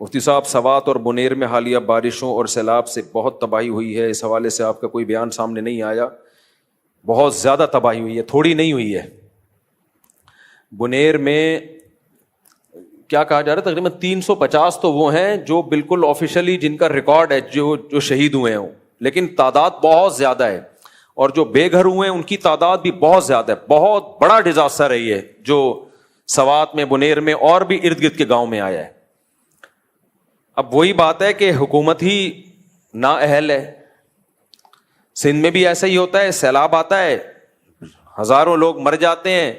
مفتی صاحب، سوات اور بنیر میں حالیہ بارشوں اور سیلاب سے بہت تباہی ہوئی ہے، اس حوالے سے آپ کا کوئی بیان سامنے نہیں آیا؟ بہت زیادہ تباہی ہوئی ہے، تھوڑی نہیں ہوئی ہے۔ بنیر میں کیا کہا جا رہا ہے، تقریباً 350 تو وہ ہیں جو بالکل آفیشلی جن کا ریکارڈ ہے جو شہید ہوئے ہیں، لیکن تعداد بہت زیادہ ہے، اور جو بے گھر ہوئے ہیں ان کی تعداد بھی بہت زیادہ ہے۔ بہت بڑا ڈیزاسٹر ہے یہ جو سوات میں، بنیر میں اور بھی ارد گرد کے گاؤں میں آیا ہے۔ اب وہی بات ہے کہ حکومت ہی نااہل ہے۔ سندھ میں بھی ایسا ہی ہوتا ہے، سیلاب آتا ہے، ہزاروں لوگ مر جاتے ہیں،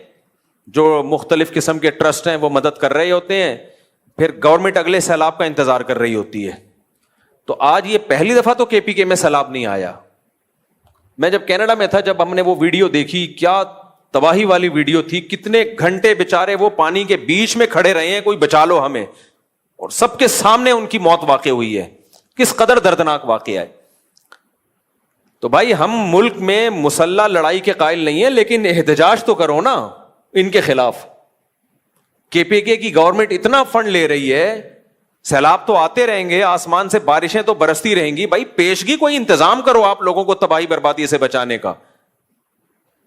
جو مختلف قسم کے ٹرسٹ ہیں وہ مدد کر رہے ہوتے ہیں، پھر گورنمنٹ اگلے سیلاب کا انتظار کر رہی ہوتی ہے۔ تو آج یہ پہلی دفعہ تو کے پی کے میں سیلاب نہیں آیا۔ میں جب کینیڈا میں تھا، جب ہم نے وہ ویڈیو دیکھی، کیا تباہی والی ویڈیو تھی، کتنے گھنٹے بیچارے وہ پانی کے بیچ میں کھڑے رہے ہیں، کوئی بچا لو ہمیں، اور سب کے سامنے ان کی موت واقع ہوئی ہے۔ کس قدر دردناک واقعہ ہے۔ تو بھائی ہم ملک میں مسلح لڑائی کے قائل نہیں ہیں، لیکن احتجاج تو کرو نا ان کے خلاف۔ کے پی کے کی گورنمنٹ اتنا فنڈ لے رہی ہے، سیلاب تو آتے رہیں گے، آسمان سے بارشیں تو برستی رہیں گی، بھائی پیشگی کوئی انتظام کرو آپ لوگوں کو تباہی بربادی سے بچانے کا۔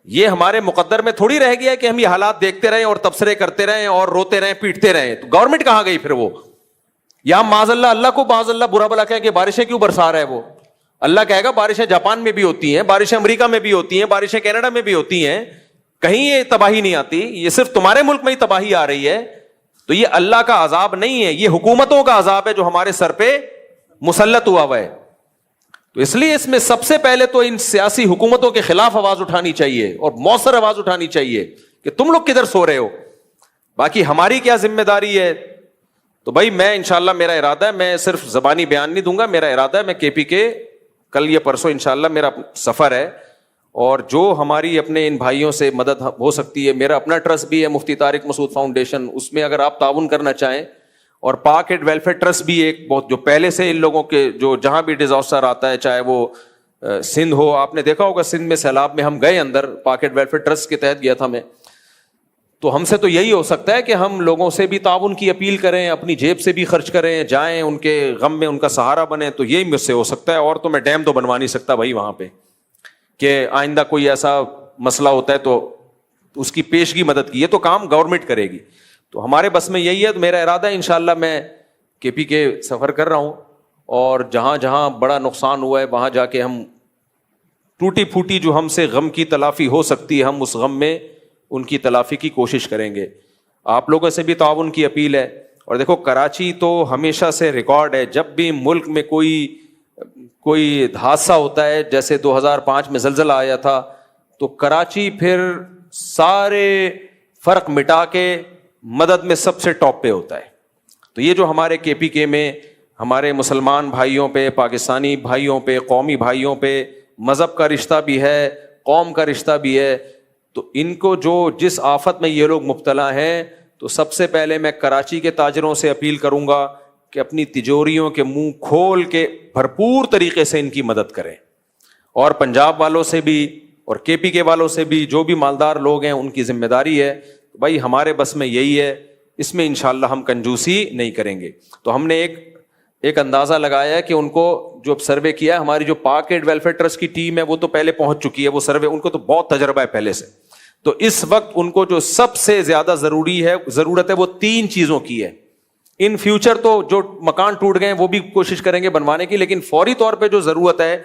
یہ ہمارے مقدر میں تھوڑی رہ گیا ہے کہ ہم یہ حالات دیکھتے رہیں اور تبصرے کرتے رہیں اور روتے رہیں، پیٹتے رہیں۔ تو گورنمنٹ کہاں گئی پھر؟ وہ یا معاذ اللہ کو معاذ اللہ برا بلا کہہ کہ بارشیں کیوں برسا رہا ہے وہ؟ اللہ کہے گا بارشیں جاپان میں بھی ہوتی ہیں، بارشیں امریکہ میں بھی ہوتی ہیں، بارشیں کینیڈا میں بھی ہوتی ہیں، کہیں یہ تباہی نہیں آتی، یہ صرف تمہارے ملک میں ہی تباہی آ رہی ہے۔ تو یہ اللہ کا عذاب نہیں ہے، یہ حکومتوں کا عذاب ہے جو ہمارے سر پہ مسلط ہوا ہے۔ تو اس لیے اس میں سب سے پہلے تو ان سیاسی حکومتوں کے خلاف آواز اٹھانی چاہیے، اور مؤثر آواز اٹھانی چاہیے کہ تم لوگ کدھر سو رہے ہو، باقی ہماری کیا ذمہ داری ہے۔ تو بھائی میں انشاءاللہ، میرا ارادہ ہے، میں صرف زبانی بیان نہیں دوں گا، میرا ارادہ ہے میں کے پی کے کل یا پرسوں انشاءاللہ میرا سفر ہے، اور جو ہماری اپنے ان بھائیوں سے مدد ہو سکتی ہے، میرا اپنا ٹرسٹ بھی ہے مفتی طارق مسعود فاؤنڈیشن، اس میں اگر آپ تعاون کرنا چاہیں، اور پاک ایڈ ویلفیئر ٹرسٹ بھی ایک بہت جو پہلے سے ان لوگوں کے جو جہاں بھی ڈیزاسٹر آتا ہے، چاہے وہ سندھ ہو، آپ نے دیکھا ہوگا سندھ میں سیلاب میں ہم گئے اندر، پاک ایڈ ویلفیئر ٹرسٹ کے تحت گیا تھا میں، تو ہم سے تو یہی ہو سکتا ہے کہ ہم لوگوں سے بھی تعاون کی اپیل کریں، اپنی جیب سے بھی خرچ کریں، جائیں ان کے غم میں ان کا سہارا بنیں، تو یہی مجھ سے ہو سکتا ہے۔ اور تو میں ڈیم تو بنوا نہیں سکتا بھائی وہاں پہ، کہ آئندہ کوئی ایسا مسئلہ ہوتا ہے تو اس کی پیشگی مدد کی، یہ تو کام گورنمنٹ کرے گی، تو ہمارے بس میں یہی ہے۔ تو میرا ارادہ ہے انشاءاللہ میں کے پی کے سفر کر رہا ہوں، اور جہاں جہاں بڑا نقصان ہوا ہے وہاں جا کے ہم ٹوٹی پھوٹی جو ہم سے غم کی تلافی ہو سکتی ہے، ہم اس غم میں ان کی تلافی کی کوشش کریں گے۔ آپ لوگوں سے بھی تعاون کی اپیل ہے۔ اور دیکھو کراچی تو ہمیشہ سے ریکارڈ ہے، جب بھی ملک میں کوئی حادثہ ہوتا ہے، جیسے 2005 میں زلزلہ آیا تھا، تو کراچی پھر سارے فرق مٹا کے مدد میں سب سے ٹاپ پہ ہوتا ہے۔ تو یہ جو ہمارے کے پی کے میں ہمارے مسلمان بھائیوں پہ، پاکستانی بھائیوں پہ، قومی بھائیوں پہ مذہب کا رشتہ بھی ہے، قوم کا رشتہ بھی ہے، تو ان کو جو جس آفت میں یہ لوگ مبتلا ہیں، تو سب سے پہلے میں کراچی کے تاجروں سے اپیل کروں گا کہ اپنی تجوریوں کے منہ کھول کے بھرپور طریقے سے ان کی مدد کریں، اور پنجاب والوں سے بھی اور کے پی کے والوں سے بھی، جو بھی مالدار لوگ ہیں ان کی ذمہ داری ہے۔ بھائی ہمارے بس میں یہی ہے، اس میں انشاءاللہ ہم کنجوسی نہیں کریں گے۔ تو ہم نے ایک اندازہ لگایا ہے کہ ان کو جو سروے کیا ہے، ہماری جو پاک ایڈ ویلفیئر ٹرسٹ کی ٹیم ہے وہ تو پہلے پہنچ چکی ہے، وہ سروے ان کو تو بہت تجربہ ہے پہلے سے، تو اس وقت ان کو جو سب سے زیادہ ضرورت ہے وہ 3 چیزوں کی ہے۔ ان فیوچر تو جو مکان ٹوٹ گئے ہیں وہ بھی کوشش کریں گے بنوانے کی، لیکن فوری طور پہ جو ضرورت ہے،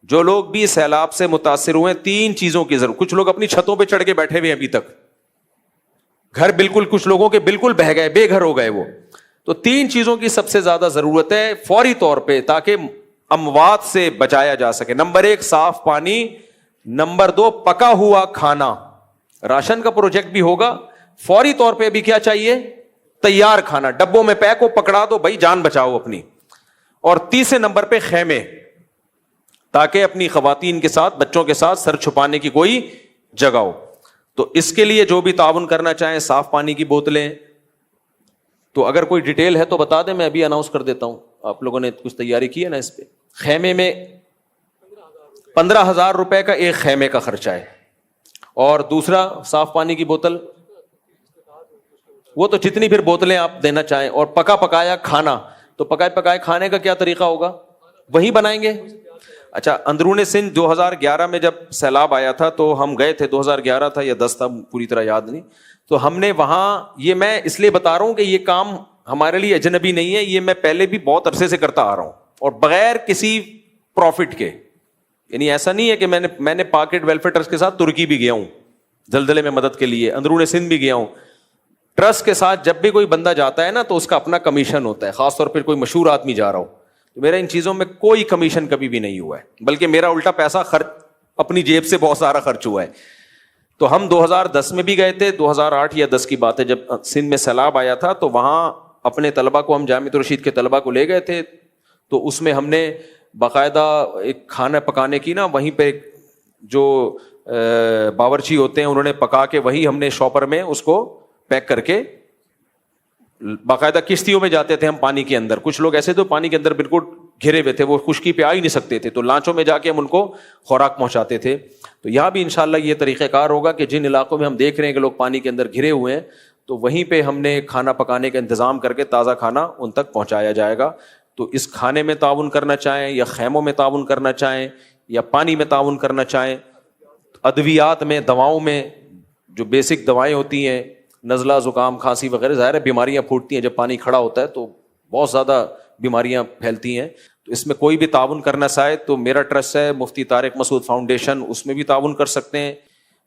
جو لوگ بھی سیلاب سے متاثر ہوئے ہیں، 3 چیزوں کی ضرورت۔ کچھ لوگ اپنی چھتوں پہ چڑھ کے بیٹھے ہوئے ہیں ابھی تک، گھر بالکل کچھ لوگوں کے بالکل بہہ گئے، بے گھر ہو گئے وہ، تو 3 چیزوں کی سب سے زیادہ ضرورت ہے فوری طور پہ، تاکہ اموات سے بچایا جا سکے۔ نمبر 1 صاف پانی، نمبر 2 پکا ہوا کھانا۔ راشن کا پروجیکٹ بھی ہوگا، فوری طور پہ بھی کیا چاہیے؟ تیار کھانا، ڈبوں میں پیک ہو، پکڑا دو بھائی، جان بچاؤ اپنی۔ اور تیسرے نمبر پہ خیمے، تاکہ اپنی خواتین کے ساتھ، بچوں کے ساتھ سر چھپانے کی کوئی جگہ ہو۔ تو اس کے لیے جو بھی تعاون کرنا چاہیں، صاف پانی کی بوتلیں، تو اگر کوئی ڈیٹیل ہے تو بتا دیں، میں ابھی اناؤنس کر دیتا ہوں۔ آپ لوگوں نے کچھ تیاری کی ہے نا اس پہ؟ خیمے میں 15,000 روپے کا ایک خیمے کا خرچہ ہے، اور دوسرا صاف پانی کی بوتل، وہ تو جتنی پھر بوتلیں آپ دینا چاہیں، اور پکا پکایا کھانا، تو پکائے پکائے کھانے کا کیا طریقہ ہوگا؟ وہی بنائیں گے. اچھا, اندرون سندھ 2011 میں جب سیلاب آیا تھا تو ہم گئے تھے, 2011 تھا یا 10 تھا, پوری طرح یاد نہیں. تو ہم نے وہاں, یہ میں اس لیے بتا رہا ہوں کہ یہ کام ہمارے لیے اجنبی نہیں ہے, یہ میں پہلے بھی بہت عرصے سے کرتا آ رہا ہوں اور بغیر کسی پروفٹ کے. یعنی ایسا نہیں ہے کہ میں نے پاکٹ ویلفیئر ٹرسٹ کے ساتھ ترکی بھی گیا ہوں زلزلے میں مدد کے لیے, اندرون سندھ بھی گیا ہوں. ٹرسٹ کے ساتھ جب بھی کوئی بندہ جاتا ہے نا تو اس کا اپنا کمیشن ہوتا ہے, خاص طور پہ کوئی مشہور آدمی جا رہا ہو. تو میرا ان چیزوں میں کوئی کمیشن کبھی بھی نہیں ہوا ہے, بلکہ میرا الٹا پیسہ خرچ اپنی جیب سے بہت سارا خرچ ہوا ہے. تو ہم 2010 میں بھی گئے تھے, 2008 یا 10 کی بات ہے, جب سندھ میں سیلاب آیا تھا تو وہاں اپنے طلبا کو, ہم جامعۃ الرشید کے طلبا کو لے گئے تھے. تو اس میں ہم نے باقاعدہ ایک کھانا پکانے کی نا, وہیں پہ جو باورچی ہوتے ہیں انہوں نے پکا کے, وہی ہم نے شاپر میں اس کو پیک کر کے, باقاعدہ کشتیوں میں جاتے تھے ہم پانی کے اندر. کچھ لوگ ایسے تو پانی کے اندر بالکل گھرے ہوئے تھے, وہ خشکی پہ آ ہی نہیں سکتے تھے, تو لانچوں میں جا کے ہم ان کو خوراک پہنچاتے تھے. تو یہاں بھی انشاءاللہ یہ طریقہ کار ہوگا کہ جن علاقوں میں ہم دیکھ رہے ہیں کہ لوگ پانی کے اندر گھرے ہوئے ہیں, تو وہیں پہ ہم نے کھانا پکانے کا انتظام کر کے تازہ کھانا ان تک پہنچایا جائے گا. تو اس کھانے میں تعاون کرنا چاہیں یا خیموں میں تعاون کرنا چاہیں یا پانی میں تعاون کرنا چاہیں, ادویات میں, دواؤں میں, جو بیسک دوائیں ہوتی ہیں, نزلہ, زکام, کھانسی وغیرہ, ظاہر ہے بیماریاں پھوٹتی ہیں جب پانی کھڑا ہوتا ہے, تو بہت زیادہ بیماریاں پھیلتی ہیں. تو اس میں کوئی بھی تعاون کرنا چاہے تو میرا ٹرسٹ ہے مفتی طارق مسعود فاؤنڈیشن, اس میں بھی تعاون کر سکتے ہیں.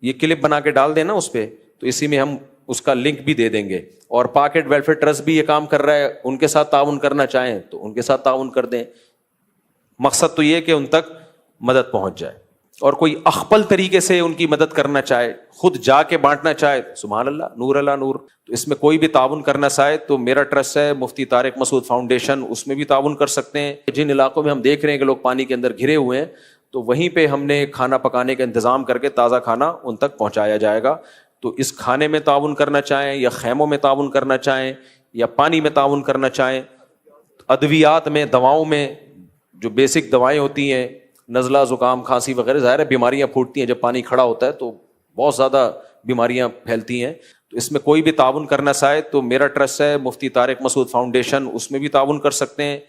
یہ کلپ بنا کے ڈال دیں نا اس پہ, تو اسی میں ہم اس کا لنک بھی دے دیں گے. اور پاکٹ ویلفیئر ٹرسٹ بھی یہ کام کر رہا ہے, ان کے ساتھ تعاون کرنا چاہیں تو ان کے ساتھ تعاون کر دیں. مقصد تو یہ کہ ان تک مدد پہنچ جائے. اور کوئی اخپل طریقے سے ان کی مدد کرنا چاہے, خود جا کے بانٹنا چاہے, سبحان اللہ, نور اللہ نور. تو اس میں کوئی بھی تعاون کرنا چاہے تو میرا ٹرسٹ ہے مفتی طارق مسعود فاؤنڈیشن, اس میں بھی تعاون کر سکتے ہیں. جن علاقوں میں ہم دیکھ رہے ہیں کہ لوگ پانی کے اندر گھرے ہوئے ہیں, تو وہیں پہ ہم نے کھانا پکانے کا انتظام کر کے تازہ کھانا ان تک پہنچایا جائے گا. تو اس کھانے میں تعاون کرنا چاہیں یا خیموں میں تعاون کرنا چاہیں یا پانی میں تعاون کرنا چاہیں, ادویات میں, دواؤں میں, جو بیسک دوائیں ہوتی ہیں, نزلہ, زکام, کھانسی وغیرہ, ظاہر ہے بیماریاں پھوٹتی ہیں جب پانی کھڑا ہوتا ہے, تو بہت زیادہ بیماریاں پھیلتی ہیں. تو اس میں کوئی بھی تعاون کرنا چاہے تو میرا ٹرسٹ ہے مفتی طارق مسعود فاؤنڈیشن, اس میں بھی تعاون کر سکتے ہیں.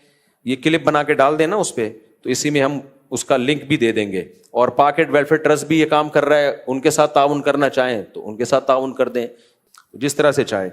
یہ کلپ بنا کے ڈال دیں نا اس پہ, تو اسی میں ہم اس کا لنک بھی دے دیں گے. اور پاکٹ ویلفیئر ٹرسٹ بھی یہ کام کر رہا ہے, ان کے ساتھ تعاون کرنا چاہیں تو ان کے ساتھ تعاون کر دیں, جس طرح سے چاہیں.